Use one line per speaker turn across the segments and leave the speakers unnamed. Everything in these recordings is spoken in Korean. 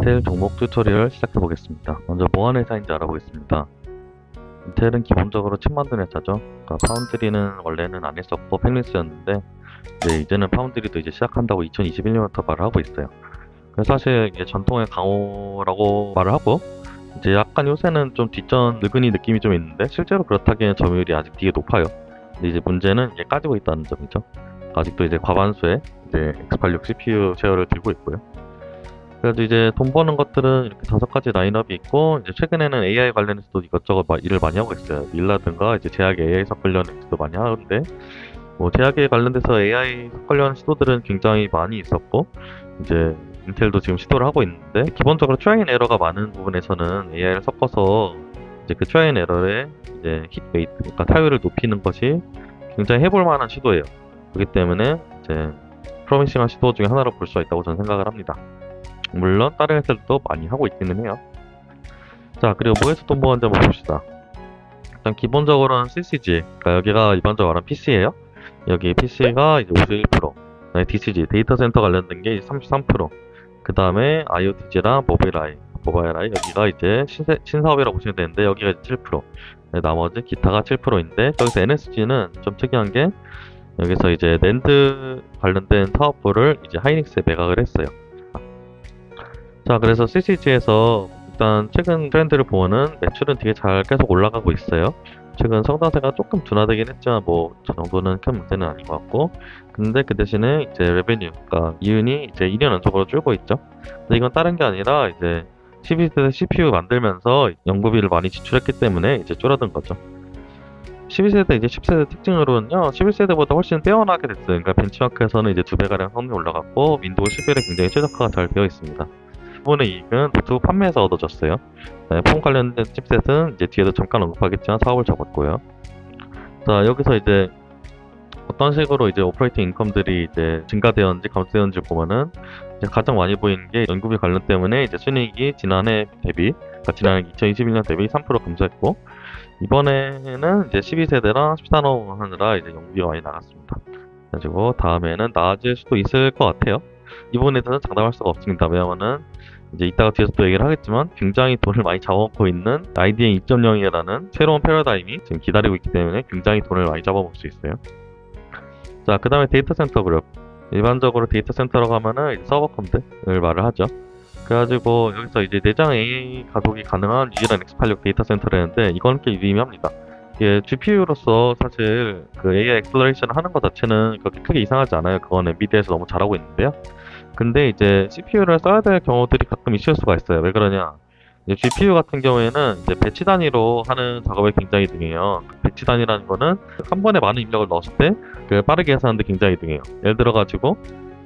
인텔 종목 튜토리얼 시작해 보겠습니다. 먼저 뭐하는 회사인지 알아보겠습니다. 인텔은 기본적으로 칩 만드는 회사죠. 그러니까 파운드리는 원래는 안 했었고 팹리스였는데 이제는 파운드리도 이제 시작한다고 2021년부터 말을 하고 있어요. 그래서 사실 이게 전통의 강호라고 말을 하고 이제 약간 요새는 좀 뒷전 늙은이 느낌이 좀 있는데 실제로 그렇다기에는 점유율이 아직 되게 높아요. 근데 이제 문제는 이게 까지고 있다는 점이죠. 아직도 이제 과반수의 이제 X86 CPU 쉐어를 들고 있고요. 그래도 이제 돈 버는 것들은 이렇게 5가지 라인업이 있고, 이제 최근에는 AI 관련해서도 이것저것 일을 많이 하고 있어요. 일라든가 이제 제약 AI 석 관련해서도 많이 하는데, 뭐 제약에 관련돼서 AI 석 관련 시도들은 굉장히 많이 있었고, 이제 인텔도 지금 시도를 하고 있는데, 기본적으로 트라이앤 에러가 많은 부분에서는 AI를 섞어서 이제 그 트라이앤 에러의 이제 힛 웨이트, 그러니까 타율을 높이는 것이 굉장히 해볼 만한 시도예요. 그렇기 때문에 이제 프로미싱한 시도 중에 하나로 볼 수가 있다고 저는 생각을 합니다. 물론 다른 회사들도 많이 하고 있기는 해요. 자, 그리고 뭐에서 돈 버는지 한번 봅시다. 일단 기본적으로는 CCG, 그러니까 여기가 일반적으로 말하는 PC예요. 여기 PC가 이제 51%, DCG, 데이터 센터 관련된 게 33%, 그 다음에 IoTG랑 모바일 I, 여기가 이제 신사업이라고 보시면 되는데 여기가 이제 7%, 나머지 기타가 7%인데 여기서 NSG는 좀 특이한 게 여기서 이제 낸드 관련된 사업부를 이제 하이닉스에 매각을 했어요. 자, 그래서 CCG에서 일단 최근 트렌드를 보면은 매출은 되게 잘 계속 올라가고 있어요. 최근 성장세가 조금 둔화되긴 했지만 뭐 저 정도는 큰 문제는 아닌 것 같고, 근데 그 대신에 이제 레베뉴, 그러니까 이윤이 이제 2년 연속으로 줄고 있죠. 근데 이건 다른 게 아니라 이제 12세대 CPU 만들면서 연구비를 많이 지출했기 때문에 이제 줄어든 거죠. 12세대 이제 10세대 특징으로는요, 11세대보다 훨씬 뛰어나게 됐어요. 그러니까 벤치마크에서는 이제 2배가량 성능이 올라갔고 윈도우 11에 굉장히 최적화가 잘 되어 있습니다. 이번의 이익은 노트북 판매에서 얻어졌어요. 폰 관련된 칩셋은 이제 뒤에도 잠깐 언급하겠지만 사업을 접었고요. 자, 여기서 이제 어떤 식으로 이제 오퍼레이팅 인컴들이 이제 증가되었는지 감소되었는지 보면은 이제 가장 많이 보이는 게 연구비 관련 때문에 이제 순이익이 지난해 대비, 그러니까 지난해 2021년 대비 3% 감소했고, 이번에는 이제 12세대랑 13호 하느라 이제 연구비가 많이 나갔습니다. 그래가지고 다음에는 나아질 수도 있을 것 같아요. 이 부분에 대해서는 장담할 수가 없습니다. 왜냐면은 이제 이따가 뒤에서 또 얘기를 하겠지만 굉장히 돈을 많이 잡아먹고 있는 IDM 2.0이라는 새로운 패러다임이 지금 기다리고 있기 때문에 굉장히 돈을 많이 잡아먹을 수 있어요. 자, 그 다음에 데이터 센터 그룹. 일반적으로 데이터 센터라고 하면은 이제 서버컴들을 말을 하죠. 그래가지고 여기서 이제 내장 AI 가속이 가능한 유일한 X86 데이터 센터라는데 이건 꽤 유의미합니다. 이게 GPU로서 사실 그 AI 엑셀러레이션을 하는 것 자체는 그렇게 크게 이상하지 않아요. 그건 엔비디아에서 너무 잘하고 있는데요. 근데 이제 CPU를 써야 될 경우들이 가끔 있을 수가 있어요. 왜 그러냐? 이제 GPU 같은 경우에는 이제 배치 단위로 하는 작업에 굉장히 능해요. 배치 단위라는 거는 한 번에 많은 입력을 넣었을 때 그 빠르게 계산하는데 굉장히 능해요. 예를 들어가지고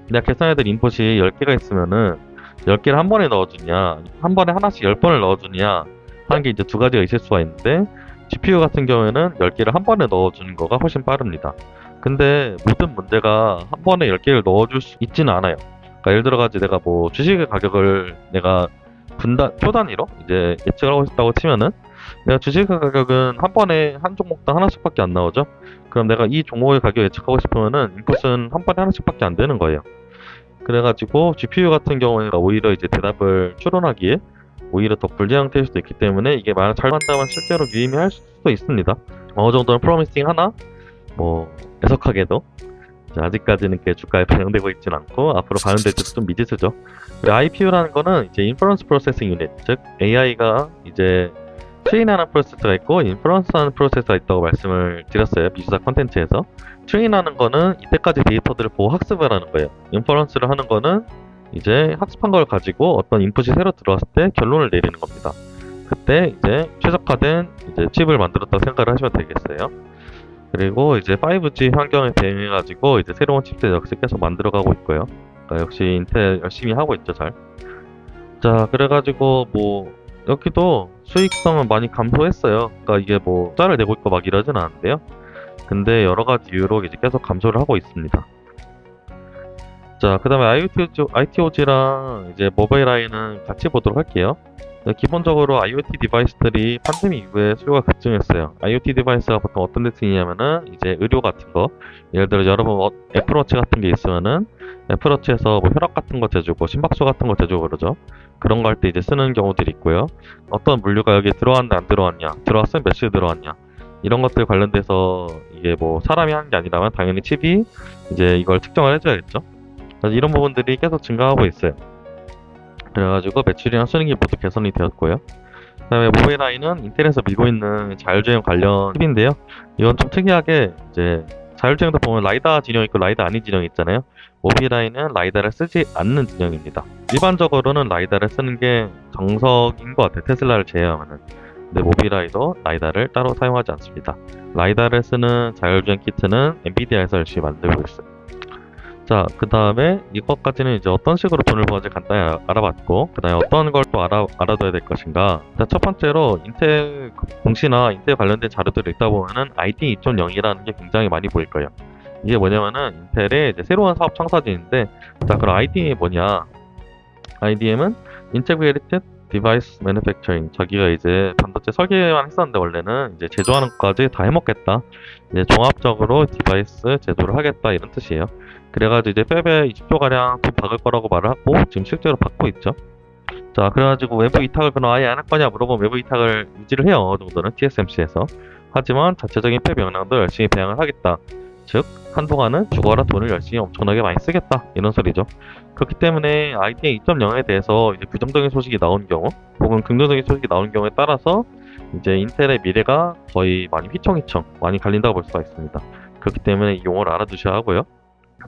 내가 계산해야 될 인풋이 10개가 있으면은 10개를 한 번에 넣어주냐, 한 번에 하나씩 10번을 넣어주냐 하는 게 이제 두 가지가 있을 수가 있는데, GPU 같은 경우에는 10개를 한 번에 넣어주는 거가 훨씬 빠릅니다. 근데 모든 문제가 한 번에 10개를 넣어줄 수 있지는 않아요. 그러니까 예를 들어가지고 내가 뭐 주식의 가격을 내가 표 단위로 이제 예측을 하고 싶다고 치면은 내가 주식의 가격은 한 번에 한 종목당 하나씩밖에 안 나오죠. 그럼 내가 이 종목의 가격 예측하고 싶으면은 인풋은 한 번에 하나씩밖에 안 되는 거예요. 그래가지고 GPU 같은 경우에는 오히려 이제 대답을 추론하기에 오히려 더 불리한 케이스도 수도 있기 때문에 이게 만약 잘 만다면 실제로 유의미할 수도 있습니다. 어느 정도는 프로미싱 하나 뭐 애석하게도 아직까지는 그 주가에 반영되고 있진 않고 앞으로 반영될지도 좀 미지수죠. IPU라는 거는 이제 인퍼런스 프로세싱 유닛, 즉 AI가 이제 트레인하는 프로세서가 있고 인퍼런스하는 프로세서가 있다고 말씀을 드렸어요. 미주사 컨텐츠에서. 트레인하는 거는 이때까지 데이터들을 보고 학습을 하는 거예요. 인퍼런스를 하는 거는 이제 학습한 걸 가지고 어떤 인풋이 새로 들어왔을 때 결론을 내리는 겁니다. 그때 이제 최적화된 이제 칩을 만들었다고 생각을 하시면 되겠어요. 그리고 이제 5G 환경에 대응해가지고 이제 새로운 칩셋 역시 계속 만들어가고 있고요. 그러니까 역시 인텔 열심히 하고 있죠, 잘. 자, 그래가지고 뭐 여기도 수익성은 많이 감소했어요. 그러니까 이게 뭐 짤을 내고 있고 막 이러진 않은데요. 근데 여러 가지 이유로 이제 계속 감소를 하고 있습니다. 자, 그 다음에 ITOG랑 이제 모바일 I는 같이 보도록 할게요. 기본적으로 IoT 디바이스들이 팬데믹 이후에 수요가 급증했어요. IoT 디바이스가 보통 어떤 데 쓰이냐면은 이제 의료 같은 거, 예를 들어 여러분 애플워치 같은 게 있으면은 애플워치에서 뭐 혈압 같은 거 재주고 심박수 같은 거 재주고 그러죠. 그런 거 할 때 이제 쓰는 경우들이 있고요. 어떤 물류가 여기에 들어왔냐 안 들어왔냐, 들어왔으면 몇 시에 들어왔냐, 이런 것들 관련돼서 이게 뭐 사람이 하는 게 아니라면 당연히 칩이 이제 이걸 측정을 해줘야겠죠. 그래서 이런 부분들이 계속 증가하고 있어요. 그래가지고 매출이랑 수익이 모두 개선이 되었고요. 그다음에 모빌아이는 인텔에서 밀고 있는 자율주행 관련 칩인데요. 이건 좀 특이하게 이제 자율주행도 보면 라이다 진영 있고 라이다 아닌 진영이 있잖아요. 모빌아이는 라이다를 쓰지 않는 진영입니다. 일반적으로는 라이다를 쓰는 게 정석인 것 같아요. 테슬라를 제외하면은. 근데 모빌아이도 라이다를 따로 사용하지 않습니다. 라이다를 쓰는 자율주행 키트는 엔비디아에서 열심히 만들고 있어요. 자, 그 다음에 이것까지는 이제 어떤 식으로 돈을 버는지 간단히 알아봤고, 그 다음에 어떤 걸 또 알아둬야 될 것인가. 자, 첫 번째로 인텔 공시나 인텔 관련된 자료들을 읽다 보면은 IDM 2.0이라는 게 굉장히 많이 보일 거예요. 이게 뭐냐면은 인텔의 이제 새로운 사업 창사진인데, 자, 그럼 IDM이 뭐냐? IDM은 Integrated Device Manufacturing. 저기가 이제 반도체 설계만 했었는데 원래는 이제 제조하는 것까지 다 해먹겠다. 이제 종합적으로 디바이스 제조를 하겠다 이런 뜻이에요. 그래가지고 이제 팹에 20조 가량 돈 박을 거라고 말을 하고 지금 실제로 받고 있죠. 자, 그래가지고 외부 위탁을 그럼 아예 안 할 거냐 물어보면 외부 위탁을 유지를 해요. 어느 정도는 TSMC에서. 하지만 자체적인 팹 역량도 열심히 배양을 하겠다. 즉 한동안은 죽어라 돈을 열심히 엄청나게 많이 쓰겠다 이런 소리죠. 그렇기 때문에 IDM 2.0에 대해서 이제 부정적인 소식이 나온 경우 혹은 긍정적인 소식이 나온 경우에 따라서 이제 인텔의 미래가 거의 많이 휘청휘청 많이 갈린다고 볼 수가 있습니다. 그렇기 때문에 이 용어를 알아두셔야 하고요.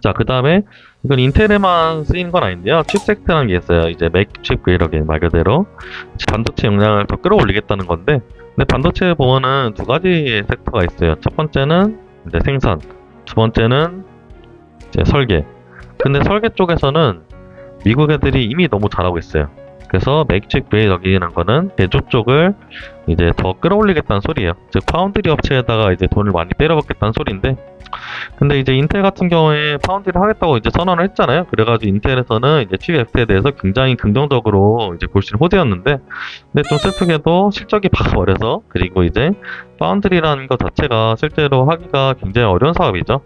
자, 그 다음에 이건 인텔에만 쓰이는 건 아닌데요. 칩섹트라는 게 있어요. 이제 맥칩 그레이러게 말 그대로 반도체 용량을 더 끌어올리겠다는 건데, 근데 반도체에 보면은 두 가지의 섹터가 있어요. 첫 번째는 이제 생산, 두 번째는 이제 설계. 근데 설계 쪽에서는 미국 애들이 이미 너무 잘하고 있어요. 그래서 맥칩 그레이러기라는 거는 제조 쪽을 이제 더 끌어올리겠다는 소리예요. 즉 파운드리 업체에다가 이제 돈을 많이 때려박겠다는 소리인데, 근데 이제 인텔 같은 경우에 파운드리를 하겠다고 이제 선언을 했잖아요. 그래가지고 인텔에서는 이제 칩 엑스에 대해서 굉장히 긍정적으로 이제 골씨를 호재였는데, 근데 좀 슬프게도 실적이 박아버려서, 그리고 이제 파운드리라는 것 자체가 실제로 하기가 굉장히 어려운 사업이죠.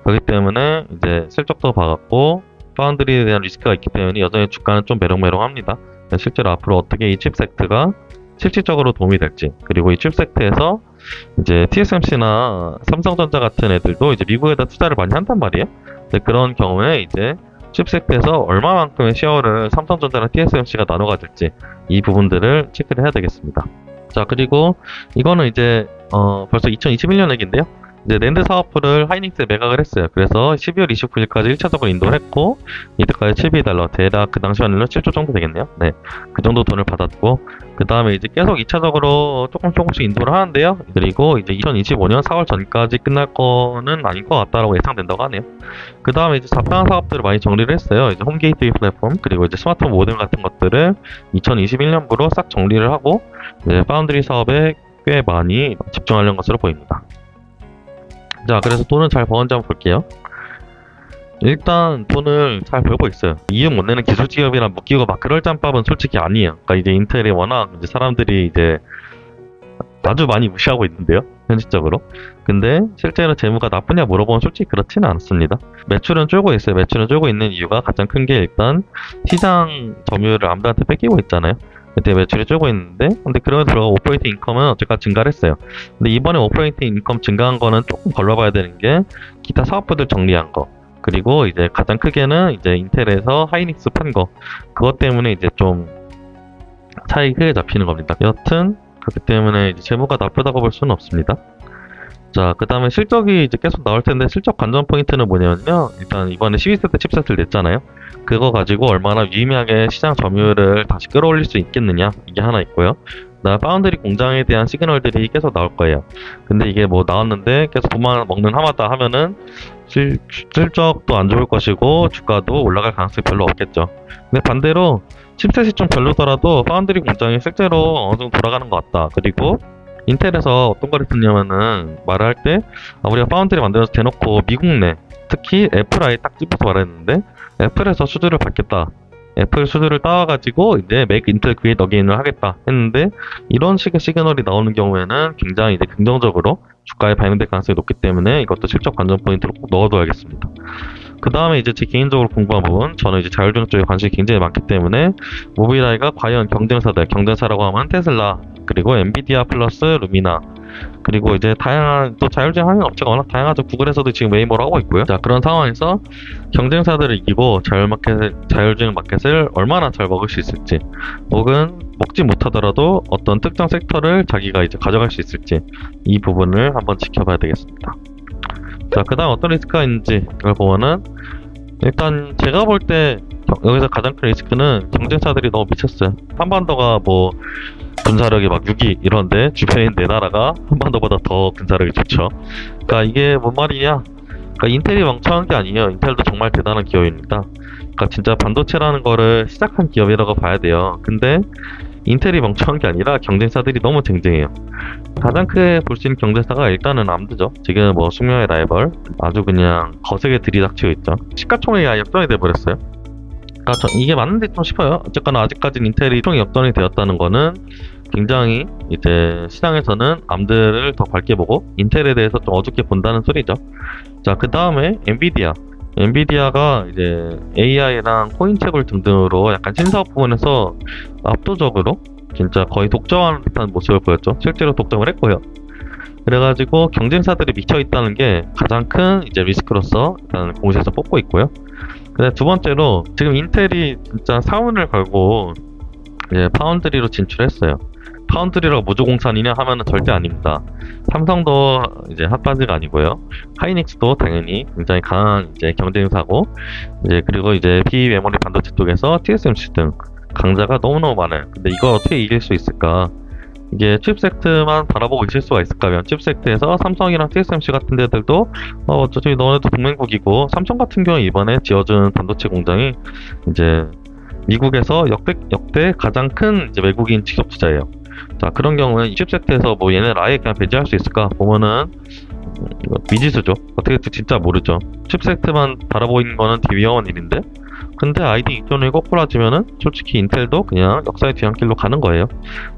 그렇기 때문에 이제 실적도 박았고 파운드리에 대한 리스크가 있기 때문에 여전히 주가는 좀 메롱메롱합니다. 실제로 앞으로 어떻게 이 칩 섹트가 실질적으로 도움이 될지, 그리고 이 칩 섹트에서 이제 TSMC나 삼성전자 같은 애들도 이제 미국에다 투자를 많이 한단 말이에요. 그런 경우에 이제 칩 섹트에서 얼마만큼의 쉐어를 삼성전자랑 TSMC가 나눠 가질지 이 부분들을 체크를 해야 되겠습니다. 자, 그리고 이거는 이제 벌써 2021년 얘기인데요. 이제 낸드 사업부를 하이닉스에 매각을 했어요. 그래서 12월 29일까지 1차적으로 인도를 했고, 이때까지 12달러, 대략 그 당시 환율로 7조 정도 되겠네요. 네, 그 정도 돈을 받았고, 그 다음에 이제 계속 2차적으로 조금씩 인도를 하는데요. 그리고 이제 2025년 4월 전까지 끝날 거는 아닌 것 같다라고 예상된다고 하네요. 그 다음에 이제 잡다한 사업들을 많이 정리를 했어요. 이제 홈 게이트웨이 플랫폼, 그리고 이제 스마트폰 모뎀 같은 것들을 2021년부로 싹 정리를 하고, 이제 파운드리 사업에 꽤 많이 집중하려는 것으로 보입니다. 자, 그래서 돈을 잘 버는지 한번 볼게요. 일단 돈을 잘 벌고 있어요. 이윤 못 내는 기술 기업이랑 묶이고 막 그럴 짬밥은 솔직히 아니에요. 그러니까 이제 인텔이 워낙 이제 사람들이 이제 아주 많이 무시하고 있는데요, 현실적으로. 근데 실제로 재무가 나쁘냐 물어보면 솔직히 그렇지는 않습니다. 매출은 줄고 있어요. 매출은 줄고 있는 이유가 가장 큰 게 일단 시장 점유율을 아무한테 뺏기고 있잖아요. 그때 매출이 줄고 있는데, 근데 그럼에도 불구하고 오퍼레이팅 인컴은 어쨌든 증가를 했어요. 근데 이번에 오퍼레이팅 인컴 증가한 거는 조금 걸러봐야 되는 게 기타 사업부들 정리한 거, 그리고 이제 가장 크게는 이제 인텔에서 하이닉스 판 거, 그것 때문에 이제 좀 차익이 크게 잡히는 겁니다. 여튼 그렇기 때문에 이제 재무가 나쁘다고 볼 수는 없습니다. 자, 그 다음에 실적이 이제 계속 나올 텐데, 실적 관전 포인트는 뭐냐면요, 일단 이번에 12세대 칩셋을 냈잖아요. 그거 가지고 얼마나 유의미하게 시장 점유율을 다시 끌어올릴 수 있겠느냐, 이게 하나 있고요. 그다음 파운드리 공장에 대한 시그널들이 계속 나올 거예요. 근데 이게 뭐 나왔는데 계속 돈만 먹는 하마다 하면은 실적도 안 좋을 것이고 주가도 올라갈 가능성이 별로 없겠죠. 근데 반대로 칩셋이 좀 별로더라도 파운드리 공장이 실제로 어느 정도 돌아가는 것 같다. 그리고 인텔에서 어떤 걸 했냐면은 말을 할 때 우리가 파운드리 만들어서 대놓고 미국 내, 특히 애플 아예 딱 집어서 말했는데 애플에서 수주를 받겠다 애플 수주를 따와가지고 이제 make 인텔 create again을 하겠다 했는데 이런 식의 시그널이 나오는 경우에는 굉장히 이제 긍정적으로 주가에 반영될 가능성이 높기 때문에 이것도 실적 관전 포인트로 꼭 넣어둬야겠습니다. 그 다음에 이제 제 개인적으로 공부한 부분, 저는 이제 자율주행 쪽에 관심이 굉장히 많기 때문에 모빌아이가 과연 경쟁사라고 하면 테슬라, 그리고 엔비디아 플러스 루미나, 그리고 이제 다양한 또 자율주행 하는 업체가 워낙 다양하죠. 구글에서도 지금 웨이모를 하고 있고요. 자, 그런 상황에서 경쟁사들을 이기고 자율주행 마켓을 얼마나 잘 먹을 수 있을지, 혹은 먹지 못하더라도 어떤 특정 섹터를 자기가 이제 가져갈 수 있을지, 이 부분을 한번 지켜봐야 되겠습니다. 자, 그 다음 어떤 리스크가 있는지 이걸 보면은, 일단 제가 볼 때 여기서 가장 큰 리스크는 경쟁사들이 너무 미쳤어요. 한반도가 뭐 군사력이 막 6위 이런데 주변인 네 나라가 한반도보다 더 군사력이 좋죠. 그러니까 이게 뭔 말이냐? 그러니까 인텔이 멍청한 게 아니에요. 인텔도 정말 대단한 기업입니다. 그러니까 진짜 반도체라는 거를 시작한 기업이라고 봐야 돼요. 근데 인텔이 멍청한 게 아니라 경쟁사들이 너무 쟁쟁해요. 가장 크게 볼 수 있는 경쟁사가 일단은 암드죠. 지금 뭐 숙명의 라이벌 아주 그냥 거세게 들이닥치고 있죠. 시가총액이 아예 역전이 돼버렸어요. 그러니까 이게 맞는데 좀 싶어요. 어쨌거나 아직까지는 인텔이 총이 역전이 되었다는 거는 굉장히 이제 시장에서는 암드를 더 밝게 보고 인텔에 대해서 좀 어둡게 본다는 소리죠. 자, 그 다음에 엔비디아가 이제 AI랑 코인체불 등등으로 약간 신사업 부분에서 압도적으로 진짜 거의 독점하는 듯한 모습을 보였죠. 실제로 독점을 했고요. 그래가지고 경쟁사들이 미쳐있다는 게 가장 큰 이제 리스크로서 일단 공시에서 뽑고 있고요. 근데 두 번째로 지금 인텔이 진짜 사운을 걸고 이제 파운드리로 진출했어요. 파운드리라고 무주공산이냐 하면은 절대 아닙니다. 삼성도 이제 핫바지가 아니고요. 하이닉스도 당연히 굉장히 강한 이제 경쟁사고, 이제 그리고 이제 비메모리 반도체 쪽에서 TSMC 등 강자가 너무너무 많아요. 근데 이걸 어떻게 이길 수 있을까? 이게 칩섹트만 바라보고 있을 수가 있을까면, 칩섹트에서 삼성이랑 TSMC 같은 데들도 어차피 너네도 동맹국이고, 삼성 같은 경우 이번에 지어준 반도체 공장이 이제 미국에서 역대 가장 큰 이제 외국인 직접 투자예요. 자, 그런 경우에 이 칩섹트에서 뭐 얘네 아예 그냥 배제할 수 있을까 보면은 미지수죠. 어떻게 될지 진짜 모르죠. 칩섹트만 바라보고 있는 거는 되게 위험한 일인데, 근데 아이디 입존이 꼬꾸라지면은 솔직히 인텔도 그냥 역사의 뒤안길로 가는 거예요.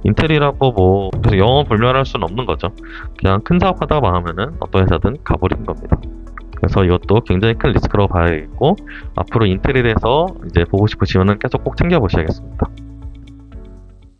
인텔이라고 뭐 그래서 영원 불멸할 수는 없는 거죠. 그냥 큰 사업 하다가 망하면은 어떤 회사든 가버리는 겁니다. 그래서 이것도 굉장히 큰 리스크라고 봐야겠고, 앞으로 인텔에 대해서 이제 보고 싶으시면은 계속 꼭 챙겨보셔야겠습니다.